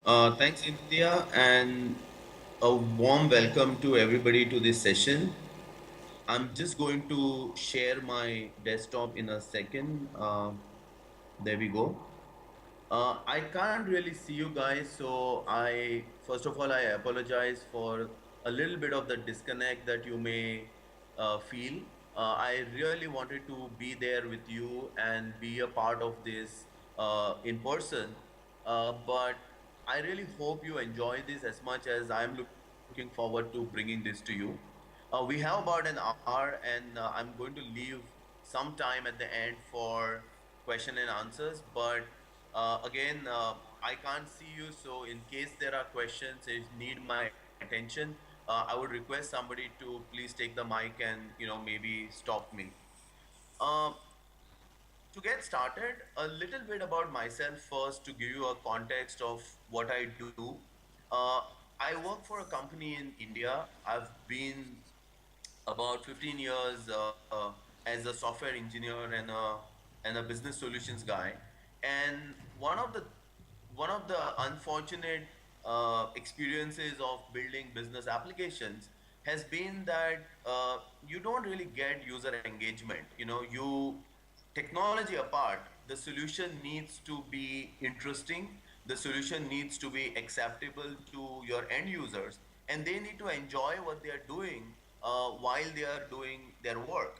Thanks, India, and a warm welcome to everybody to this session. I'm just going to share my desktop in a second. There we go. I can't really see you guys, so first of all, I apologize for a little bit of the disconnect that you may feel. I really wanted to be there with you and be a part of this in person, but I really hope you enjoy this as much as I'm looking forward to bringing this to you. We have about an hour, and I'm going to leave some time at the end for question and answers. But again, I can't see you, so in case there are questions that need my attention, I would request somebody to please take the mic and maybe stop me. Um, to get started, a little bit about myself first to give you a context of what I do. Uh, I work for a company in India. I've been about 15 years as a software engineer and a business solutions guy. And one of the unfortunate experiences of building business applications has been that you don't really get user engagement. You technology apart, the solution needs to be interesting, the solution needs to be acceptable to your end users, and they need to enjoy what they are doing while they are doing their work.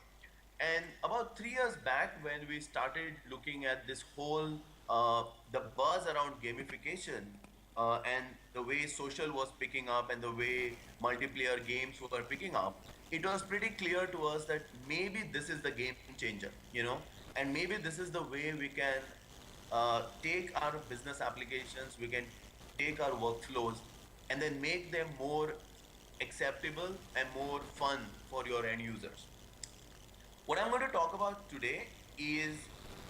And about 3 years back, when we started looking at this whole the buzz around gamification and the way social was picking up and the way multiplayer games were picking up, it was pretty clear to us that maybe this is the game changer, and maybe this is the way we can take our business applications, we can take our workflows, and then make them more acceptable and more fun for your end users. What I'm going to talk about today is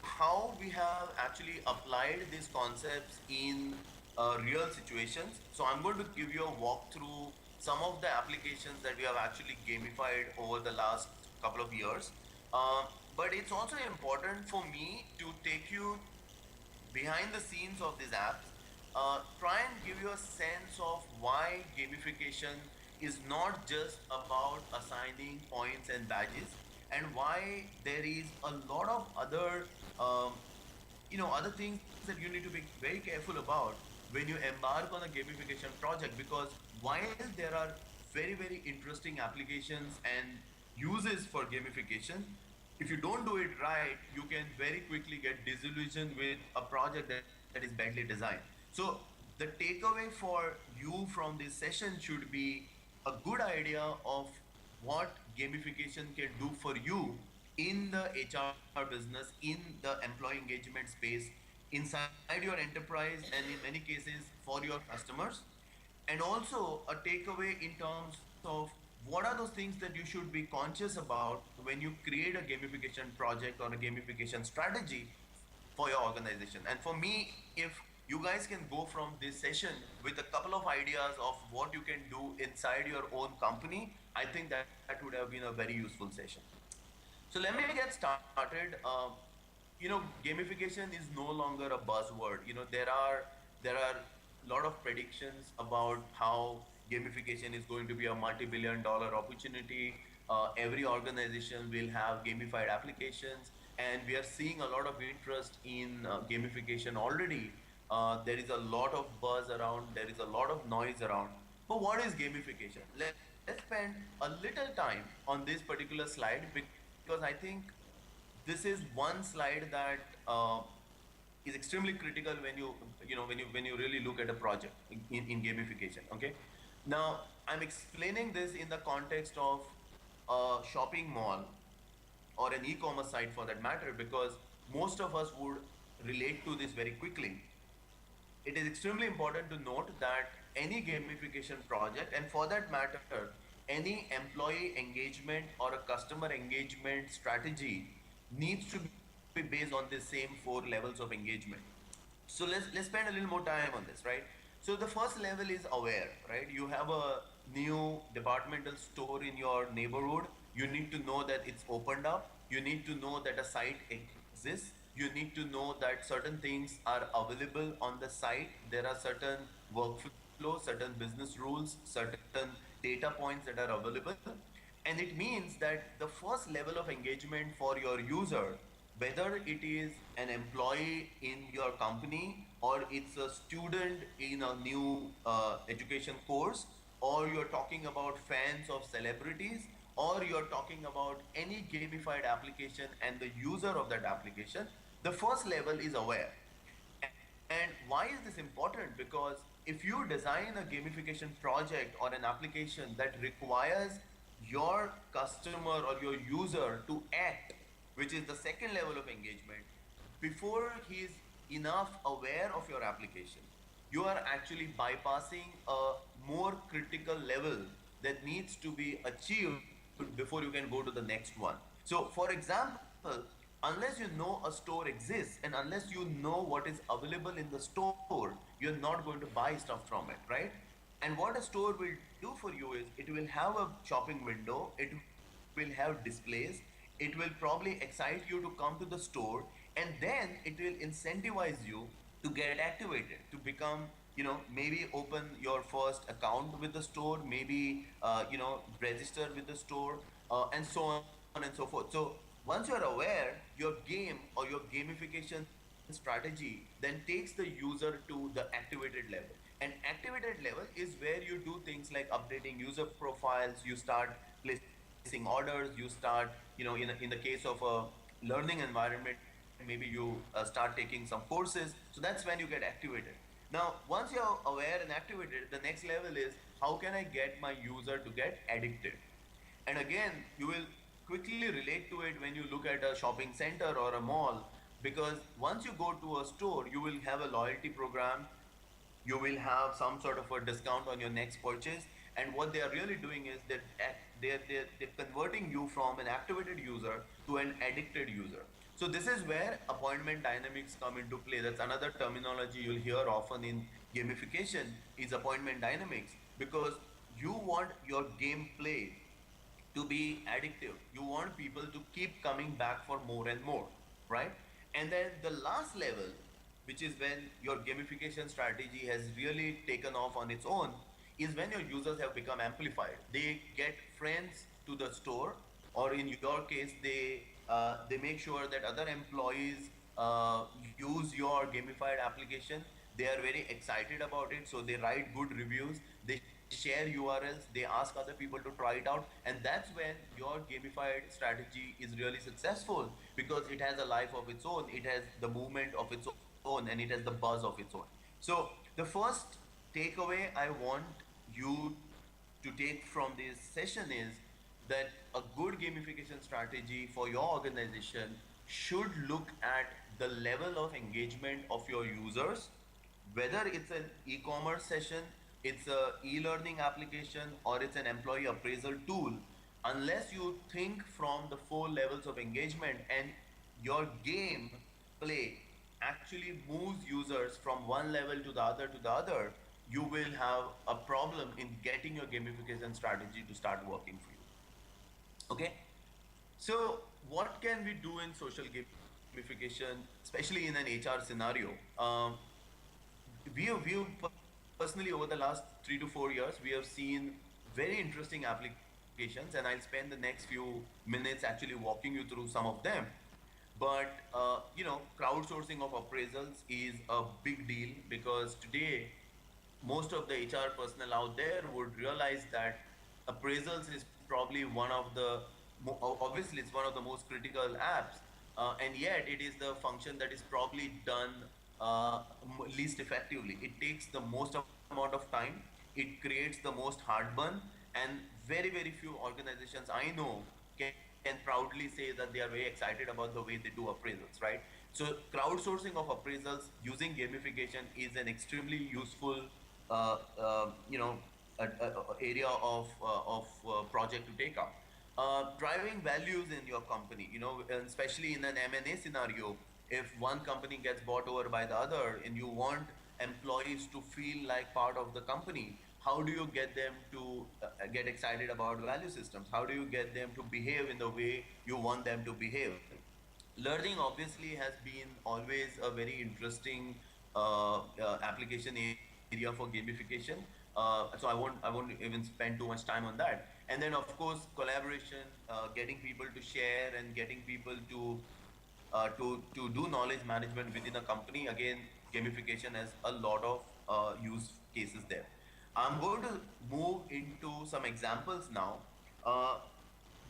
how we have actually applied these concepts in real situations. So I'm going to give you a walkthrough some of the applications that we have actually gamified over the last couple of years. Uh, but it's also important for me to take you behind the scenes of these apps, try and give you a sense of why gamification is not just about assigning points and badges, and why there is a lot of um, other things that you need to be very careful about when you embark on a gamification project. Because while there are very interesting applications and uses for gamification, if you don't do it right, you can very quickly get disillusioned with a project that is badly designed. So the takeaway for you from this session should be a good idea of what gamification can do for you in the HR business, in the employee engagement space, inside your enterprise, and in many cases for your customers. And also a takeaway in terms of what are those things that you should be conscious about when you create a gamification project or a gamification strategy for your organization. And for me, if you guys can go from this session with a couple of ideas of what you can do inside your own company, I think that would have been a very useful session. So let me get started. Gamification is no longer a buzzword. There are a lot of predictions about how gamification is going to be a multi-billion-dollar opportunity. Every organization will have gamified applications, and we are seeing a lot of interest in gamification already. There is a lot of buzz around. There is a lot of noise around. But what is gamification? Let's spend a little time on this particular slide, because I think this is one slide that is extremely critical when you really look at a project in gamification. Okay, now I'm explaining this in the context of a shopping mall or an e-commerce site for that matter, because most of us would relate to this very quickly. It is extremely important to note that any gamification project, and for that matter, any employee engagement or a customer engagement strategy, needs to be based on the same four levels of engagement. So let's spend a little more time on this, right? So the first level is aware, right? You have a new departmental store in your neighborhood. You need to know that it's opened up. You need to know that a site exists. You need to know that certain things are available on the site. There are certain workflow, certain business rules, certain data points that are available. And it means that the first level of engagement for your user, whether it is an employee in your company or it's a student in a new education course, or you're talking about fans of celebrities, or you're talking about any gamified application and the user of that application, the first level is aware. And why is this important? Because if you design a gamification project or an application that requires your customer or your user to act, which is the second level of engagement, before he is enough aware of your application, you are actually bypassing a more critical level that needs to be achieved before you can go to the next one. So, for example, unless you know a store exists and unless you know what is available in the store, you're not going to buy stuff from it, right? And what a store will do for you is it will have a shopping window, it will have displays, it will probably excite you to come to the store, and then it will incentivize you to get activated, to become, maybe open your first account with the store, maybe, register with the store, and so on and so forth. So once you're aware, your game or your gamification strategy then takes the user to the activated level. And activated level is where you do things like updating user profiles, you start placing orders, you start, in the case of a learning environment, maybe you start taking some courses. So that's when you get activated. Now, once you're aware and activated, the next level is how can I get my user to get addicted? And again, you will quickly relate to it when you look at a shopping center or a mall, because once you go to a store, you will have a loyalty program, you will have some sort of a discount on your next purchase. And what they are really doing is that they're converting you from an activated user to an addicted user. So this is where appointment dynamics come into play. That's another terminology you'll hear often in gamification, is appointment dynamics, because you want your gameplay to be addictive. You want people to keep coming back for more and more, right? And then the last level, which is when your gamification strategy has really taken off on its own, is when your users have become amplified. They get friends to the store, or in your case, they make sure that other employees use your gamified application. They are very excited about it, so they write good reviews, they share URLs, they ask other people to try it out, and that's when your gamified strategy is really successful, because it has a life of its own, it has the movement of its own, and it has the buzz of its own. So the first takeaway I want you to take from this session is that a good gamification strategy for your organization should look at the level of engagement of your users, whether it's an e-commerce session, it's a e-learning application, or it's an employee appraisal tool. Unless you think from the four levels of engagement and your game play actually moves users from one level to the other, you will have a problem in getting your gamification strategy to start working for you. Okay, so what can we do in social gamification, especially in an HR scenario? We have personally over the last 3 to 4 years, we have seen very interesting applications, and I'll spend the next few minutes actually walking you through some of them. But crowdsourcing of appraisals is a big deal, because today most of the HR personnel out there would realize that appraisals is probably one of the obviously it's one of the most critical apps, and yet it is the function that is probably done least effectively. It takes the most amount of time, it creates the most heartburn, and very few organizations I know can proudly say that they are very excited about the way they do appraisals, right? So crowdsourcing of appraisals using gamification is an extremely useful uh, area of project to take up. Driving values in your company, and especially in an M&A scenario, if one company gets bought over by the other and you want employees to feel like part of the company, how do you get them to get excited about value systems? How do you get them to behave in the way you want them to behave? Learning obviously has been always a very interesting application area. area for gamification. So I won't even spend too much time on that. And then of course collaboration, getting people to share and getting people to do knowledge management within a company. Again, gamification has a lot of use cases there. I'm going to move into some examples now.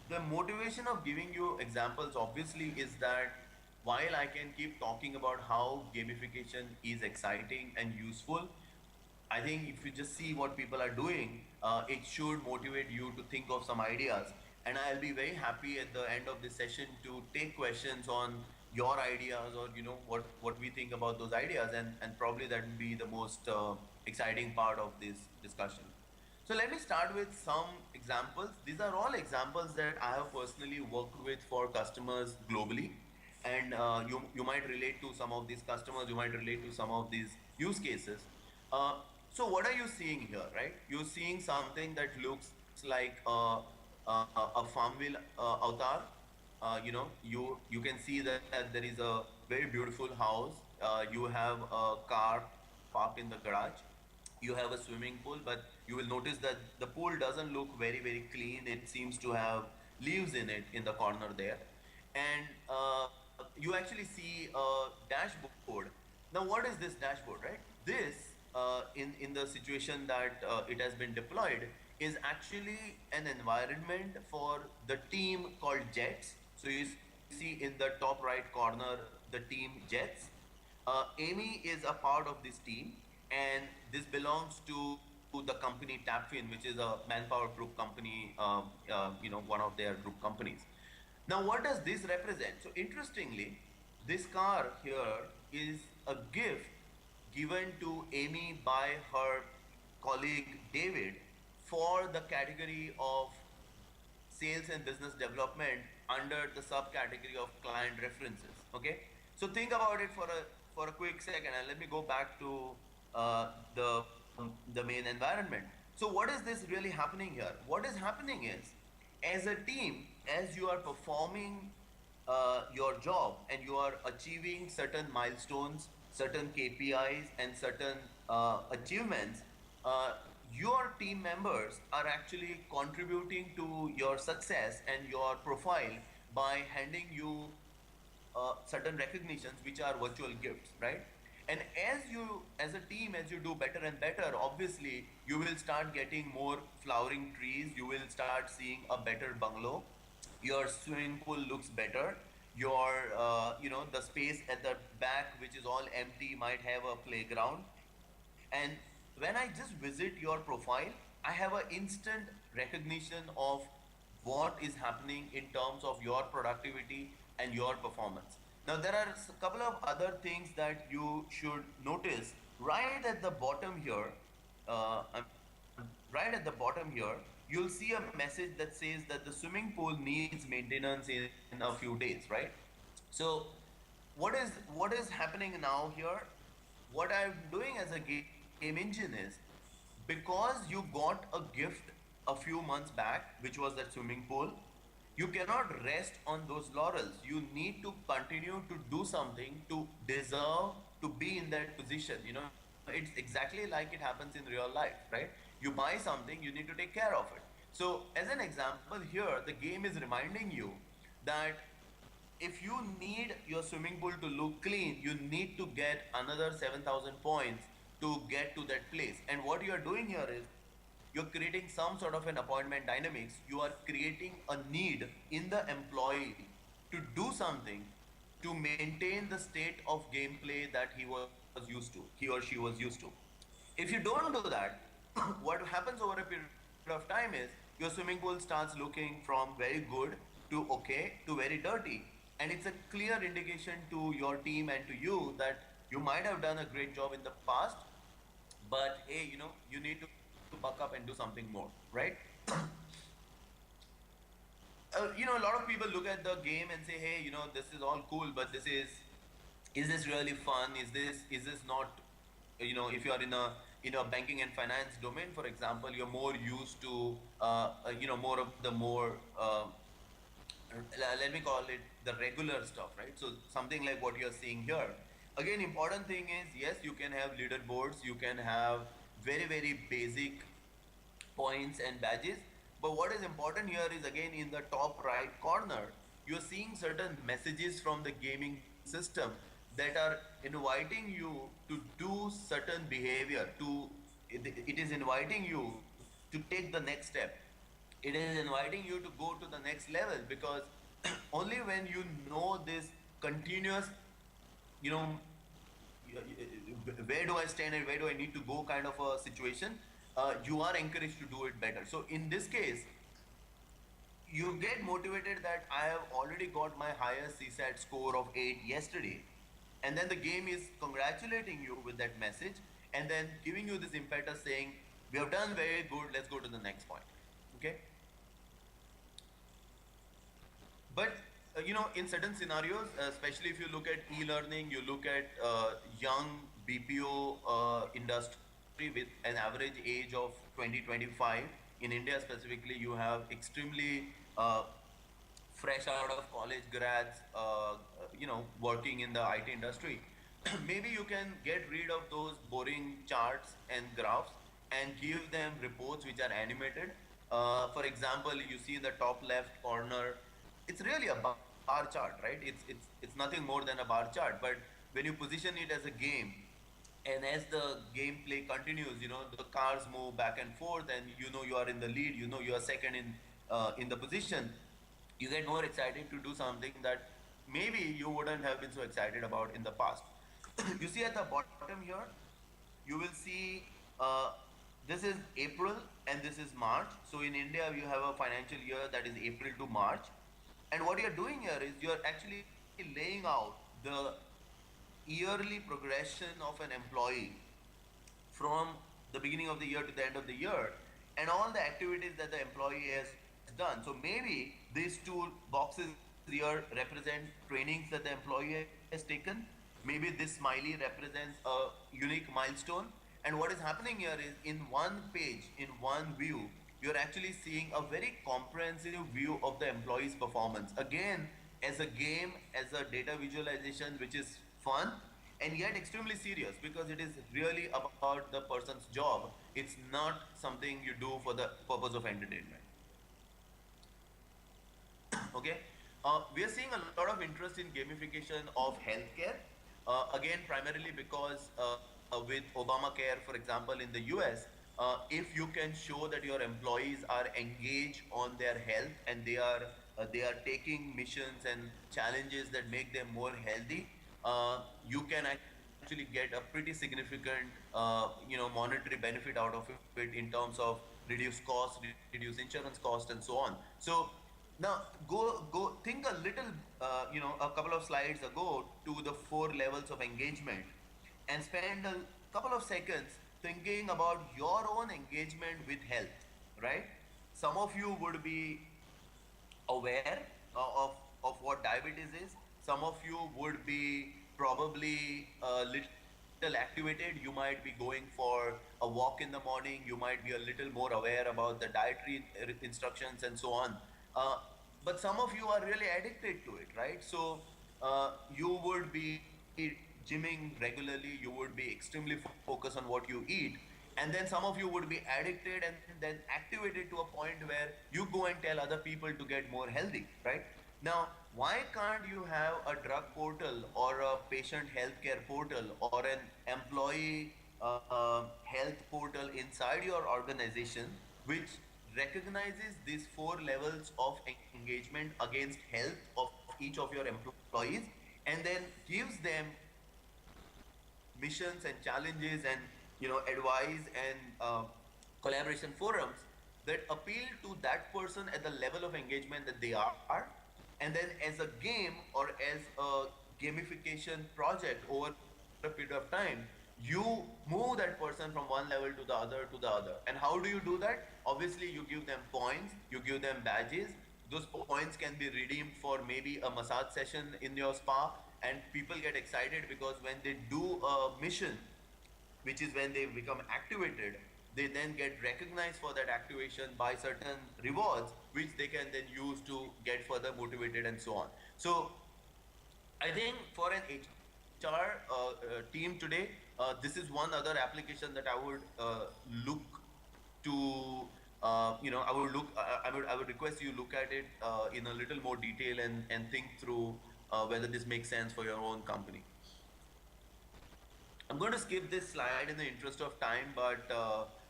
The motivation of giving you examples obviously is that while I can keep talking about how gamification is exciting and useful, I think if you just see what people are doing, it should motivate you to think of some ideas. And I'll be very happy at the end of this session to take questions on your ideas, or what we think about those ideas, and probably that will be the most exciting part of this discussion. So let me start with some examples. These are all examples that I have personally worked with for customers globally, and you might relate to some of these customers. You might relate to some of these use cases. So what are you seeing here, right? You're seeing something that looks like a Farmville avatar. You can see that there is a very beautiful house. You have a car parked in the garage. You have a swimming pool, but you will notice that the pool doesn't look very, very clean. It seems to have leaves in it in the corner there. And you actually see a dashboard. Now, what is this dashboard, right? This, in the situation that it has been deployed, is actually an environment for the team called Jets. So you see in the top right corner the team Jets. Amy is a part of this team, and this belongs to the company Tapfin, which is a Manpower Group company, one of their group companies. Now, what does this represent? So, interestingly, this car here is a gift given to Amy by her colleague David for the category of sales and business development under the subcategory of client references. Okay, so think about it for a quick second, and let me go back to the main environment. So what is this really happening here? What is happening is, as a team, as you are performing your job and you are achieving certain milestones, certain KPIs, and certain achievements, uh, your team members are actually contributing to your success and your profile by handing you certain recognitions, which are virtual gifts, right? And as a team, as you do better and better, obviously you will start getting more flowering trees. You will start seeing a better bungalow. Your swimming pool looks better. Your the space at the back, which is all empty, might have a playground. And when I just visit your profile, I have an instant recognition of what is happening in terms of your productivity and your performance. Now, there are a couple of other things that you should notice right at the bottom here. Right at the bottom here, you'll see a message that says that the swimming pool needs maintenance in a few days, right? So, what is happening now here? What I'm doing as a game engine is, because you got a gift a few months back, which was that swimming pool, you cannot rest on those laurels. You need to continue to do something to deserve to be in that position. It's exactly like it happens in real life, right? You buy something, you need to take care of it. So, as an example, here the game is reminding you that if you need your swimming pool to look clean, you need to get another 7,000 points to get to that place. And what you are doing here is, you're creating some sort of an appointment dynamics. You are creating a need in the employee to do something to maintain the state of gameplay that he or she was used to. If you don't do that, what happens over a period of time is, your swimming pool starts looking from very good to okay to very dirty. And it's a clear indication to your team and to you that you might have done a great job in the past, but hey, you need to buck up and do something more, right? A lot of people look at the game and say, hey, this is all cool, but is this really fun? Is this not, if you are in a banking and finance domain, for example, you're more used to more of the more let me call it the regular stuff, right? So something like what you're seeing here. Again, important thing is, yes, you can have leaderboards, you can have very, very basic points and badges. But what is important here is, again, in the top right corner, you're seeing certain messages from the gaming system that are inviting you to do certain behavior. It is inviting you to take the next step. It is inviting you to go to the next level, because only when you know this continuous, you know, where do I stand and where do I need to go kind of a situation, you are encouraged to do it better. So in this case, you get motivated that I have already got my highest CSAT score of 8 yesterday. And then the game is congratulating you with that message and then giving you this impetus saying, we have done very good, let's go to the next point. Okay. But in certain scenarios, especially if you look at e-learning, you look at young BPO industry with an average age of 20, 25. In India specifically, you have extremely fresh out of college grads, working in the IT industry. Maybe you can get rid of those boring charts and graphs and give them reports which are animated. For example, you see in the top left corner, it's really a bar chart, right? It's nothing more than a bar chart. But when you position it as a game, and as the gameplay continues, the cars move back and forth, and you are in the lead, you are second in the position, you get more excited to do something that maybe you wouldn't have been so excited about in the past. You see at the bottom here, you will see this is April and this is March. So in India, you have a financial year that is April to March. And what you're doing here is you're actually laying out the yearly progression of an employee from the beginning of the year to the end of the year, and all the activities that the employee has done. So maybe these two boxes here represent trainings that the employee has taken. Maybe this smiley represents a unique milestone. And what is happening here is, in one page, in one view, you're actually seeing a very comprehensive view of the employee's performance. Again, as a game, as a data visualization, which is fun and yet extremely serious, because it is really about the person's job. It's not something you do for the purpose of entertainment. Okay. We are seeing a lot of interest in gamification of healthcare. Again, primarily because with Obamacare, for example, in the US, if you can show that your employees are engaged on their health and they are taking missions and challenges that make them more healthy, you can actually get a pretty significant monetary benefit out of it, in terms of reduce cost, reduce insurance cost, and so on. So now go think a little, a couple of slides ago, to the 4 levels of engagement, and spend a couple of seconds thinking about your own engagement with health, right? Some of you would be aware of what diabetes is. Some of you would be probably a little activated. You might be going for a walk in the morning. You might be a little more aware about the dietary instructions and so on. But some of you are really addicted to it, right? So you would be gymming regularly. You would be extremely focused on what you eat. And then some of you would be addicted and then activated to a point where you go and tell other people to get more healthy, right? Now, why can't you have a drug portal or a patient healthcare portal or an employee health portal inside your organization, which recognizes these 4 levels of engagement against health of each of your employees, and then gives them missions and challenges and advice and collaboration forums that appeal to that person at the level of engagement that they are. And then as a game or as a gamification project over a period of time, you move that person from one level to the other to the other. And how do you do that? Obviously, you give them points, you give them badges. Those points can be redeemed for maybe a massage session in your spa, and people get excited because when they do a mission, which is when they become activated, they then get recognized for that activation by certain rewards, which they can then use to get further motivated and so on. So I think for an HR professional, HR team today, this is one other application that I would look to. I would request you look at it in a little more detail and think through whether this makes sense for your own company. I'm going to skip this slide in the interest of time, but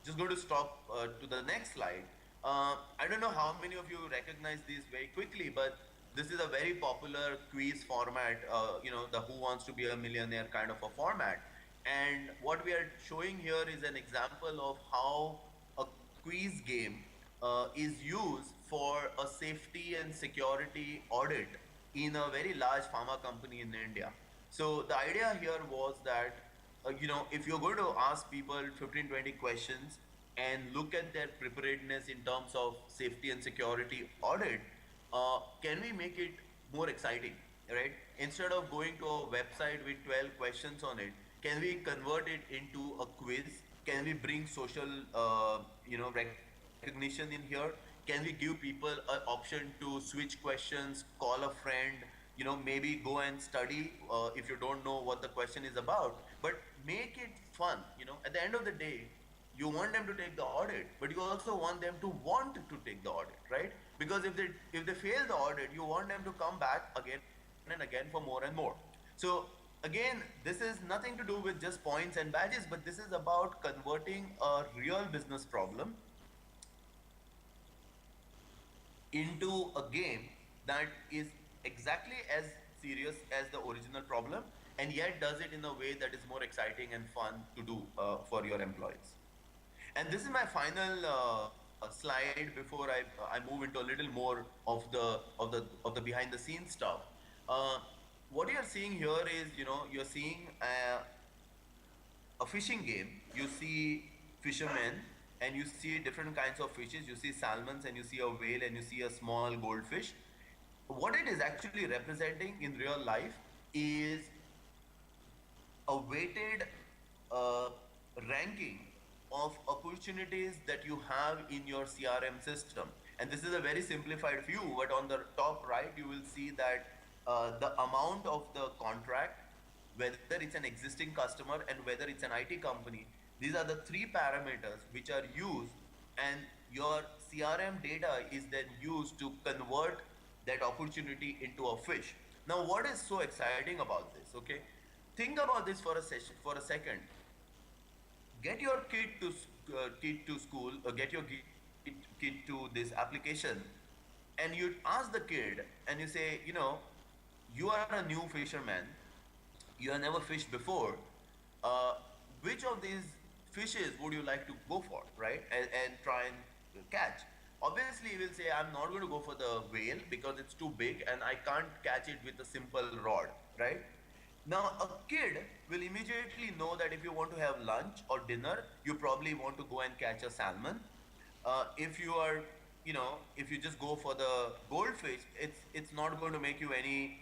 just going to stop to the next slide. I don't know how many of you recognize these very quickly, but this is a very popular quiz format, the Who Wants to Be a Millionaire kind of a format. And what we are showing here is an example of how a quiz game is used for a safety and security audit in a very large pharma company in India. So the idea here was that if you're going to ask people 15, 20 questions and look at their preparedness in terms of safety and security audit, can we make it more exciting, right? Instead of going to a website with 12 questions on it, can we convert it into a quiz? Can we bring social, recognition in here? Can we give people an option to switch questions, call a friend, maybe go and study if you don't know what the question is about, but make it fun. At the end of the day, you want them to take the audit, but you also want them to want to take the audit, right? Because if they fail the audit, you want them to come back again and again for more and more. So again, this is nothing to do with just points and badges, but this is about converting a real business problem into a game that is exactly as serious as the original problem, and yet does it in a way that is more exciting and fun to do for your employees. And this is my final slide before I move into a little more of the behind the scenes stuff. What you're seeing here is, you're seeing a fishing game. You see fishermen and you see different kinds of fishes. You see salmons and you see a whale and you see a small goldfish. What it is actually representing in real life is a weighted ranking of opportunities that you have in your CRM system. And this is a very simplified view, but on the top right, you will see that the amount of the contract, whether it's an existing customer and whether it's an IT company, these are the three parameters which are used, and your CRM data is then used to convert that opportunity into a fish. Now, what is so exciting about this? Okay, think about this for a second. Get your kid to school, or get your kid to this application, and you ask the kid and you say, you are a new fisherman, you have never fished before, uh, which of these fishes would you like to go for, right? And try and catch. Obviously, he will say, I'm not going to go for the whale because it's too big and I can't catch it with a simple rod, right? Now, a kid will immediately know that if you want to have lunch or dinner, you probably want to go and catch a salmon. If you are, if you just go for the goldfish, it's not going to make you it's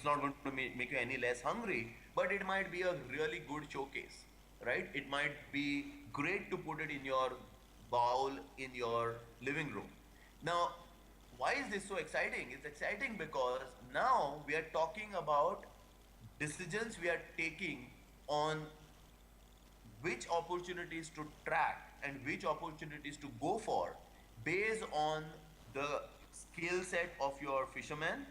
not going to make you any less hungry, but it might be a really good showcase, right? It might be great to put it in your bowl in your living room. Now, why is this so exciting? It's exciting because now we are talking about decisions we are taking on which opportunities to track and which opportunities to go for based on the skill set of your fisherman,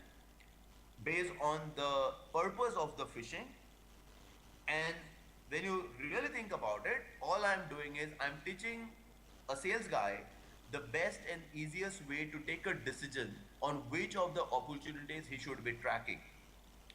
based on the purpose of the fishing. And when you really think about it, all I'm doing is I'm teaching a sales guy the best and easiest way to take a decision on which of the opportunities he should be tracking.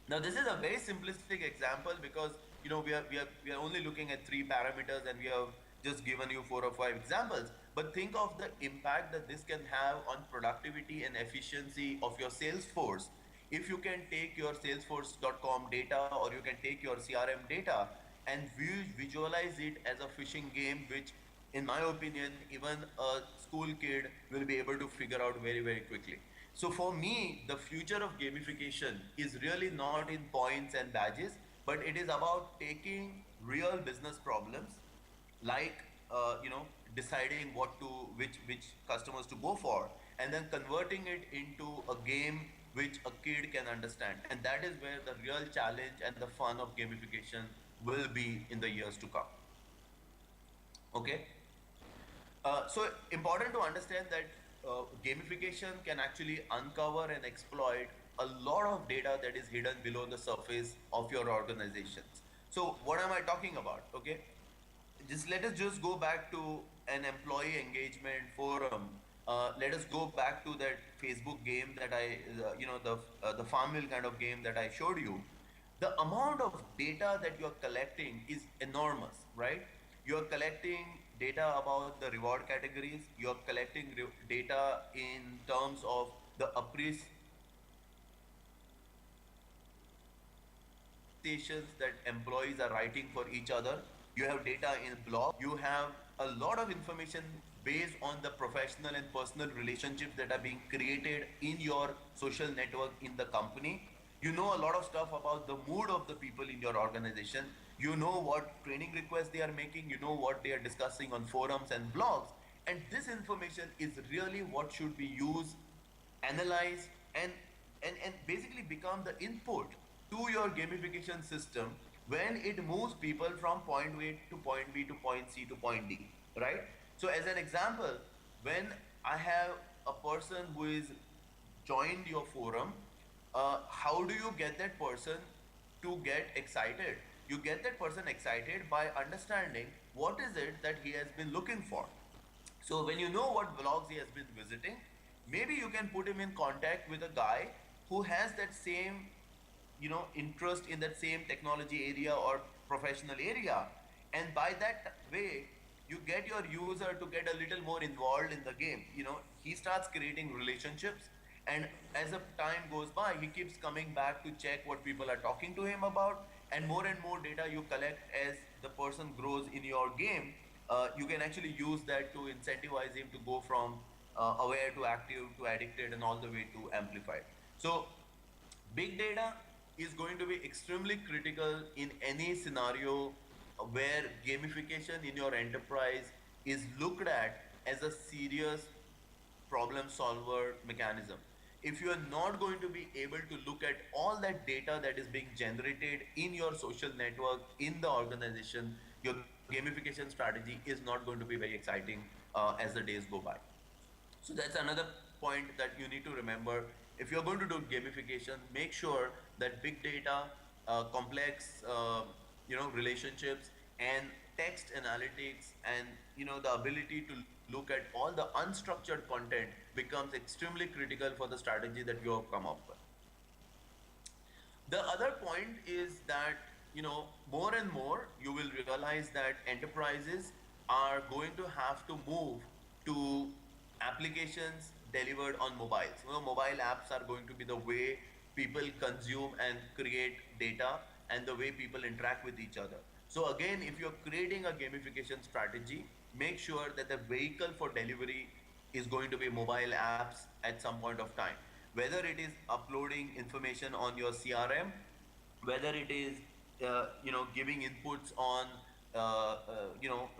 Now, this is a very simplistic example because we are only looking at three parameters and we have just given you 4 or 5 examples. But think of the impact that this can have on productivity and efficiency of your sales force. If you can take your Salesforce.com data or you can take your CRM data and visualize it as a fishing game, which in my opinion, even a school kid will be able to figure out very, very quickly. So for me, the future of gamification is really not in points and badges, but it is about taking real business problems like deciding which customers to go for, and then converting it into a game which a kid can understand. And that is where the real challenge and the fun of gamification will be in the years to come. Okay. So important to understand that gamification can actually uncover and exploit a lot of data that is hidden below the surface of your organizations. So what am I talking about? Okay, just let us just go back to an employee engagement forum. Let us go back to that Facebook game that the Farmville kind of game that I showed you. The amount of data that you're collecting is enormous, right? You're collecting data about the reward categories. You're collecting data in terms of the appreciations that employees are writing for each other. You have data in blogs. You have a lot of information based on the professional and personal relationships that are being created in your social network in the company. You know a lot of stuff about the mood of the people in your organization. You know what training requests they are making. You know what they are discussing on forums and blogs. And this information is really what should be used, analyze, and basically become the input to your gamification system when it moves people from point A to point B to point C to point D, right? So as an example, when I have a person who is joined your forum, how do you get that person to get excited? You get that person excited by understanding what is it that he has been looking for. So when you know what blogs he has been visiting, maybe you can put him in contact with a guy who has that same, interest in that same technology area or professional area. And by that way, you get your user to get a little more involved in the game. He starts creating relationships, and as the time goes by, he keeps coming back to check what people are talking to him about, and more data you collect as the person grows in your game. You can actually use that to incentivize him to go from aware to active to addicted and all the way to amplified. So big data is going to be extremely critical in any scenario where gamification in your enterprise is looked at as a serious problem solver mechanism. If you are not going to be able to look at all that data that is being generated in your social network, in the organization, your gamification strategy is not going to be very exciting as the days go by. So that's another point that you need to remember. If you're going to do gamification, make sure that big data, complex, relationships, and text analytics, and the ability to look at all the unstructured content becomes extremely critical for the strategy that you have come up with. The other point is that, more and more you will realize that enterprises are going to have to move to applications delivered on mobiles. Mobile apps are going to be the way people consume and create data, and the way people interact with each other. So again, if you're creating a gamification strategy, make sure that the vehicle for delivery is going to be mobile apps at some point of time, whether it is uploading information on your CRM, whether it is giving inputs on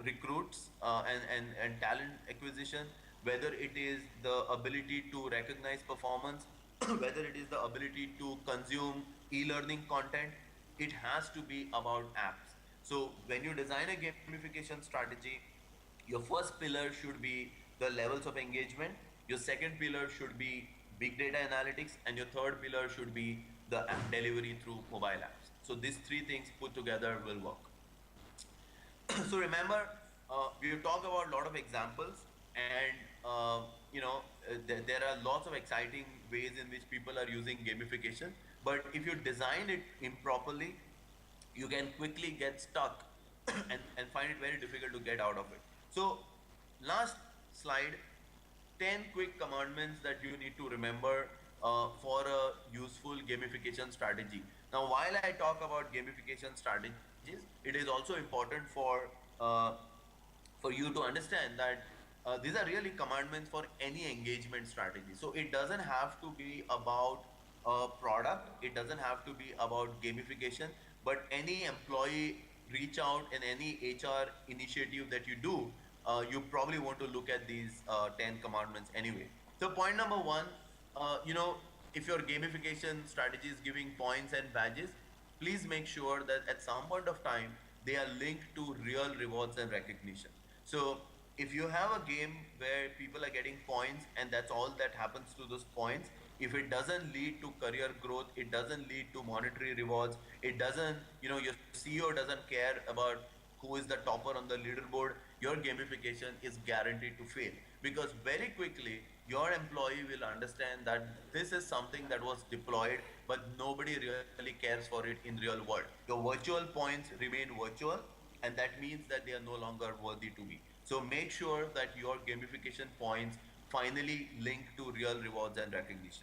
recruits and talent acquisition, whether it is the ability to recognize performance, whether it is the ability to consume e-learning content. It has to be about apps. So when you design a gamification strategy, your first pillar should be the levels of engagement, your second pillar should be big data analytics, and your third pillar should be the delivery through mobile apps. So these three things put together will work. So remember, we've talked about a lot of examples, and there are lots of exciting ways in which people are using gamification. But if you design it improperly, you can quickly get stuck and find it very difficult to get out of it. So last slide, 10 quick commandments that you need to remember for a useful gamification strategy. Now, while I talk about gamification strategies, it is also important uh, for you to understand that these are really commandments for any engagement strategy. So it doesn't have to be about a product, it doesn't have to be about gamification, but any employee reach out and any HR initiative that you do, you probably want to look at these 10 commandments anyway. So point number one, uh, you know, if your gamification strategy is giving points and badges, please make sure that at some point of time they are linked to real rewards and recognition. So if you have a game where people are getting points and that's all that happens to those points, if it doesn't lead to career growth, it doesn't lead to monetary rewards, it doesn't, your CEO doesn't care about who is the topper on the leaderboard, your gamification is guaranteed to fail. Because very quickly, your employee will understand that this is something that was deployed, but nobody really cares for it in real world. Your virtual points remain virtual, and that means that they are no longer worthy to be. So make sure that your gamification points finally link to real rewards and recognition.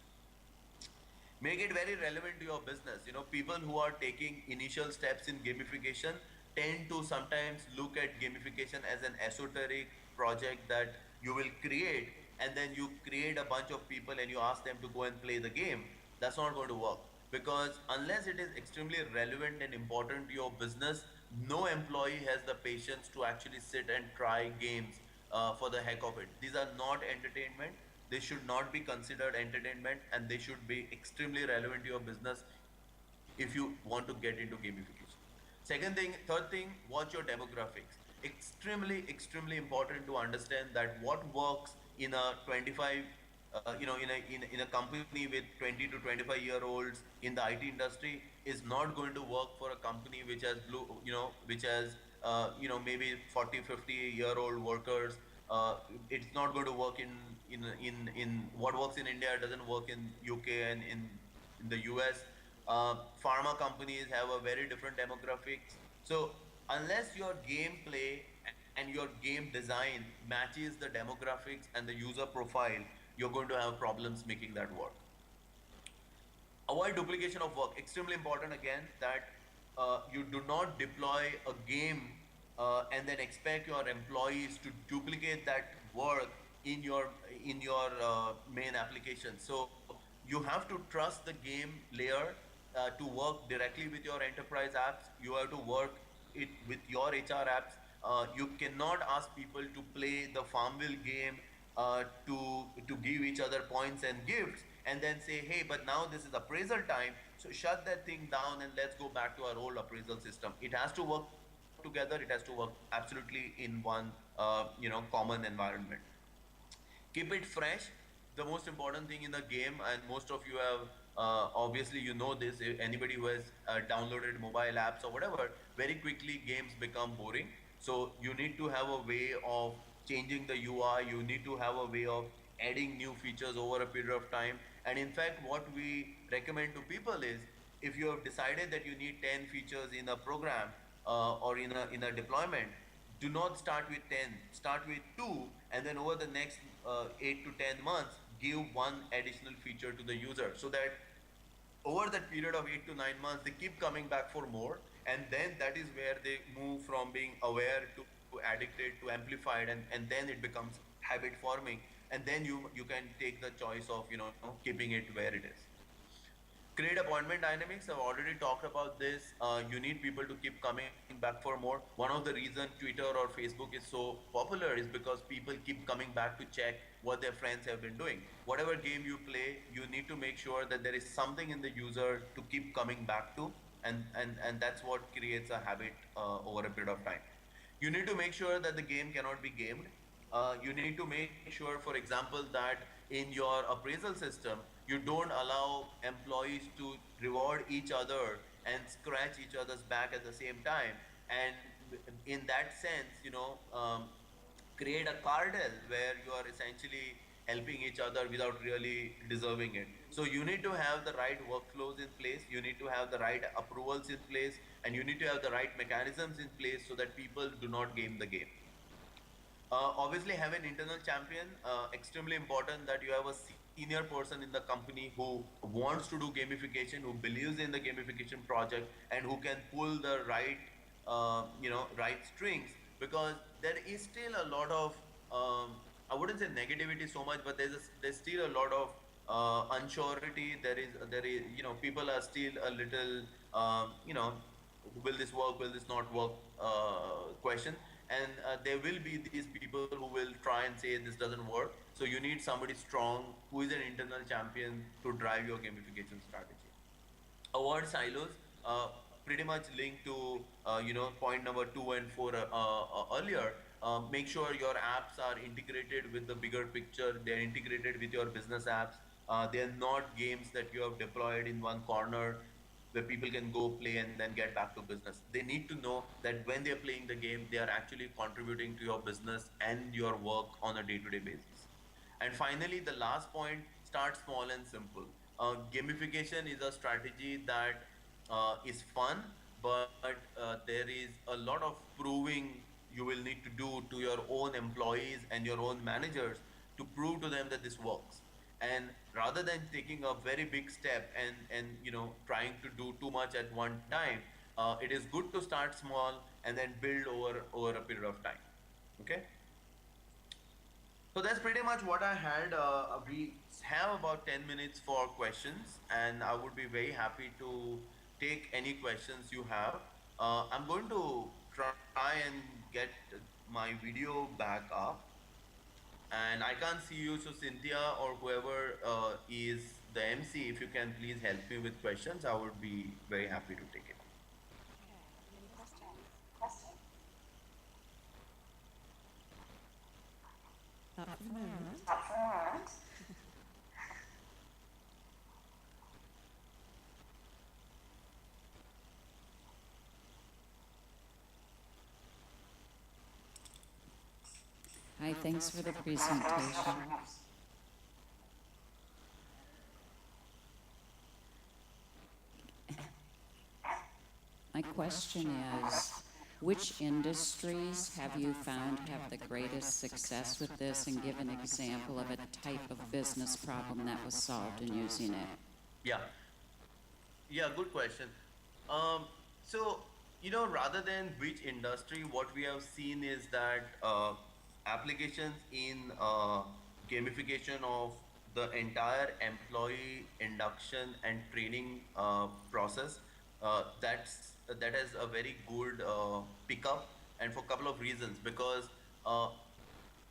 Make it very relevant to your business. People who are taking initial steps in gamification tend to sometimes look at gamification as an esoteric project that you will create, and then you create a bunch of people and you ask them to go and play the game. That's not going to work, because unless it is extremely relevant and important to your business, no employee has the patience to actually sit and try games for the heck of it. These are not entertainment. They should not be considered entertainment, and they should be extremely relevant to your business if you want to get into gamification. Third thing, watch your demographics. Extremely important to understand that what works in a 25 in a company with 20 to 25-year-olds in the IT industry is not going to work for a company which has which has maybe 40, 50-year-old workers. It's not going to work in what works in India doesn't work in UK and in the US. Pharma companies have a very different demographics. So unless your gameplay and your game design matches the demographics and the user profile, you're going to have problems making that work. Avoid duplication of work. Extremely important again that you do not deploy a game and then expect your employees to duplicate that work in your main application. So you have to trust the game layer to work directly with your enterprise apps. You have to work it with your HR apps. You cannot ask people to play the Farmville game to give each other points and gifts, and then say, hey, but now this is appraisal time, so shut that thing down and let's go back to our old appraisal system. It has to work together. It has to work absolutely in one common environment. Keep it fresh. The most important thing in the game, and most of you have obviously you know this, anybody who has downloaded mobile apps or whatever, very quickly games become boring. So you need to have a way of changing the UI. You need to have a way of adding new features over a period of time. And in fact, what we recommend to people is, if you have decided that you need 10 features in a program or in a deployment, do not start with 10, start with 2, and then over the next 8 to 10 months give one additional feature to the user, so that over that period of 8 to 9 months they keep coming back for more, and then that is where they move from being aware to addicted to amplified, and then it becomes habit forming, and then you can take the choice of keeping it where it is. Create appointment dynamics. I've already talked about this. You need people to keep coming back for more. One of the reasons Twitter or Facebook is so popular is because people keep coming back to check what their friends have been doing. Whatever game you play, you need to make sure that there is something in the user to keep coming back to, and that's what creates a habit over a period of time. You need to make sure that the game cannot be gamed. You need to make sure, for example, that in your appraisal system, you don't allow employees to reward each other and scratch each other's back at the same time. And in that sense, create a cardel where you are essentially helping each other without really deserving it. So you need to have the right workflows in place, you need to have the right approvals in place, and you need to have the right mechanisms in place so that people do not game the game. Obviously, have an internal champion. Extremely important that you have a senior person in the company who wants to do gamification, who believes in the gamification project, and who can pull the right strings. Because there is still a lot of I wouldn't say negativity so much, but there's still a lot of unsurety. There is people are still a little will this work, will this not work question. and there will be these people who will try and say this doesn't work. So you need somebody strong who is an internal champion to drive your gamification strategy. Avoid silos, pretty much linked to point number 2 and 4 earlier. Make sure your apps are integrated with the bigger picture. They're integrated with your business apps. They're not games that you have deployed in one corner where people can go play and then get back to business. They need to know that when they're playing the game, they are actually contributing to your business and your work on a day-to-day basis. And finally, the last point, start small and simple. Gamification is a strategy that is fun, but there is a lot of proving you will need to do to your own employees and your own managers to prove to them that this works. And rather than taking a very big step and trying to do too much at one time, it is good to start small and then build over a period of time. Okay. So that's pretty much what I had. We have about 10 minutes for questions, and I would be very happy to take any questions you have. I'm going to try and get my video back up, and I can't see you. So, Cynthia or whoever is the MC, if you can please help me with questions, I would be very happy to take it. Not for the moment. Hi, thanks for the presentation. My question is, which industries have you found have the greatest success with this, and give an example of a type of business problem that was solved in using it? Yeah. Yeah, good question. Um, so, rather than which industry, what we have seen is that applications in gamification of the entire employee induction and training process, that has a very good pickup, and for a couple of reasons. Because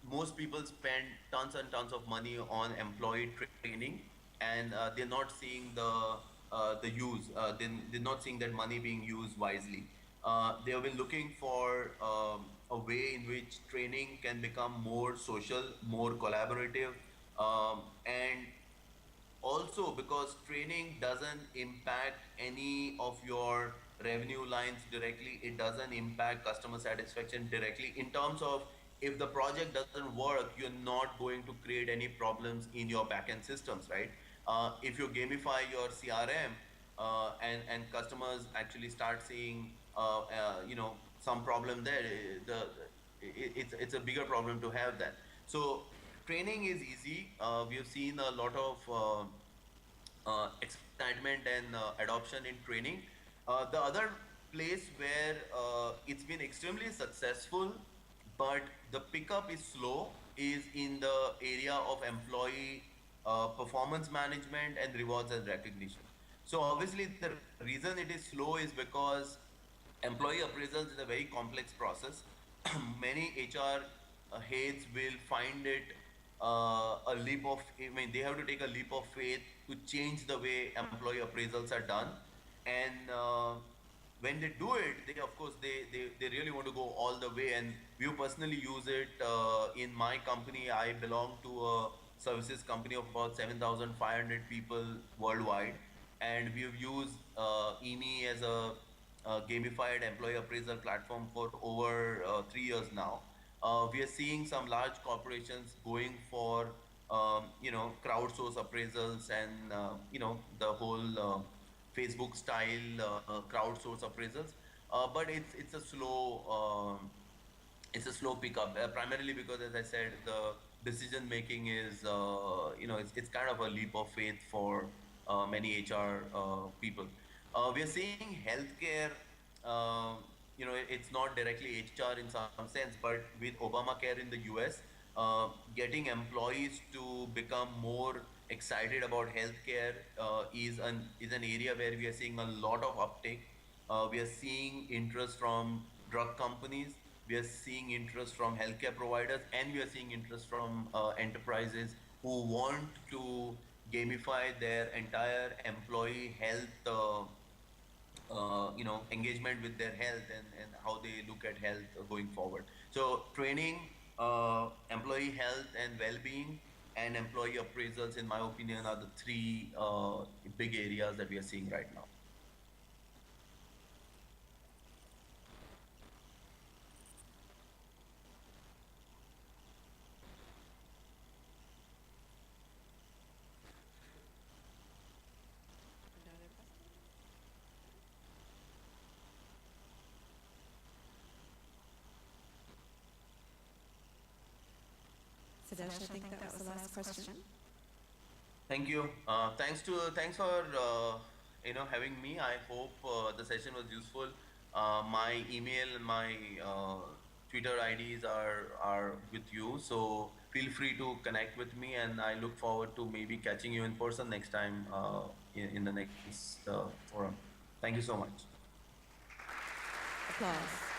most people spend tons and tons of money on employee training, and they're not seeing the use. They're not seeing that money being used wisely. They have been looking for a way in which training can become more social, more collaborative, and also because training doesn't impact any of your revenue lines directly. It doesn't impact customer satisfaction directly, in terms of if the project doesn't work, you're not going to create any problems in your backend systems, right? If you gamify your CRM, and customers actually start seeing some problem there, it's a bigger problem to have that. So training is easy. We have seen a lot of excitement and adoption in training. The other place where it's been extremely successful, but the pickup is slow, is in the area of employee performance management and rewards and recognition. So obviously the reason it is slow is because employee appraisals is a very complex process. Many HR heads will find it a leap of, I mean, they have to take a leap of faith to change the way employee appraisals are done. And when they do it, they, of course, they really want to go all the way. And we personally use it in my company. I belong to a services company of about 7,500 people worldwide. And we've used EME as a gamified employee appraisal platform for over 3 years now. We are seeing some large corporations going for crowdsource appraisals, and the whole Facebook style crowdsource appraisals. But it's a slow pickup, primarily because, as I said, the decision making is it's kind of a leap of faith for many HR people. We are seeing healthcare. It's not directly HR in some sense, but with Obamacare in the US, getting employees to become more excited about healthcare is an area where we are seeing a lot of uptake. We are seeing interest from drug companies. We are seeing interest from healthcare providers, and we are seeing interest from enterprises who want to gamify their entire employee health, engagement with their health, and how they look at health going forward. So training, employee health and well-being, and employee appraisals, in my opinion, are the three big areas that we are seeing right now. Siddharth, I think that was the last question. Thank you. Thanks for having me. I hope the session was useful. My email and my Twitter IDs are with you, so feel free to connect with me, and I look forward to maybe catching you in person next time in the next forum. Thank you so much. Applause.